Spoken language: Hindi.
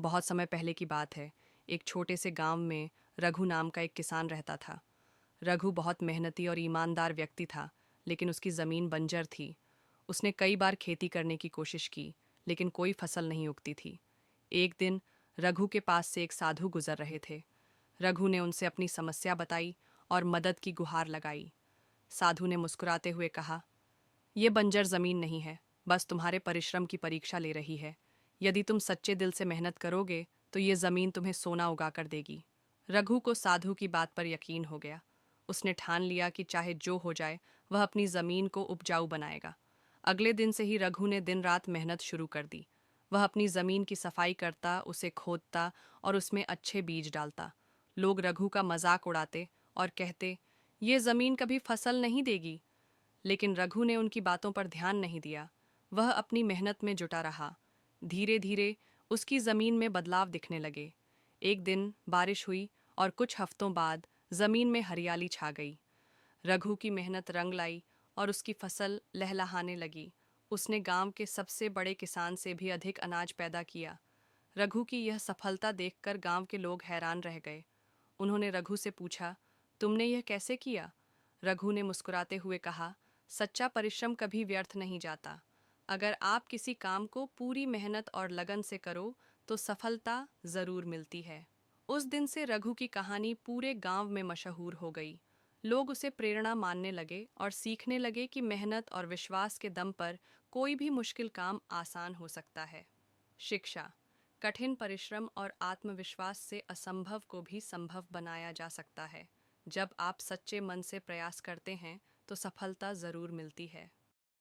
बहुत समय पहले की बात है। एक छोटे से गांव में रघु नाम का एक किसान रहता था। रघु बहुत मेहनती और ईमानदार व्यक्ति था, लेकिन उसकी ज़मीन बंजर थी। उसने कई बार खेती करने की कोशिश की, लेकिन कोई फसल नहीं उगती थी। एक दिन रघु के पास से एक साधु गुजर रहे थे। रघु ने उनसे अपनी समस्या बताई और मदद की गुहार लगाई। साधु ने मुस्कुराते हुए कहा, ये बंजर ज़मीन नहीं है, बस तुम्हारे परिश्रम की परीक्षा ले रही है। यदि तुम सच्चे दिल से मेहनत करोगे तो ये ज़मीन तुम्हें सोना उगा कर देगी। रघु को साधु की बात पर यकीन हो गया। उसने ठान लिया कि चाहे जो हो जाए वह अपनी ज़मीन को उपजाऊ बनाएगा। अगले दिन से ही रघु ने दिन रात मेहनत शुरू कर दी। वह अपनी ज़मीन की सफाई करता, उसे खोदता और उसमें अच्छे बीज डालता। लोग रघु का मजाक उड़ाते और कहते, ये ज़मीन कभी फसल नहीं देगी। लेकिन रघु ने उनकी बातों पर ध्यान नहीं दिया। वह अपनी मेहनत में जुटा रहा। धीरे धीरे उसकी ज़मीन में बदलाव दिखने लगे। एक दिन बारिश हुई और कुछ हफ्तों बाद ज़मीन में हरियाली छा गई। रघु की मेहनत रंग लाई और उसकी फसल लहलहाने लगी। उसने गांव के सबसे बड़े किसान से भी अधिक अनाज पैदा किया। रघु की यह सफलता देखकर गांव के लोग हैरान रह गए। उन्होंने रघु से पूछा, तुमने यह कैसे किया? रघु ने मुस्कुराते हुए कहा, सच्चा परिश्रम कभी व्यर्थ नहीं जाता। अगर आप किसी काम को पूरी मेहनत और लगन से करो तो सफलता जरूर मिलती है। उस दिन से रघु की कहानी पूरे गांव में मशहूर हो गई। लोग उसे प्रेरणा मानने लगे और सीखने लगे कि मेहनत और विश्वास के दम पर कोई भी मुश्किल काम आसान हो सकता है। शिक्षा। कठिन परिश्रम और आत्मविश्वास से असंभव को भी संभव बनाया जा सकता है। जब आप सच्चे मन से प्रयास करते हैं तो सफलता ज़रूर मिलती है।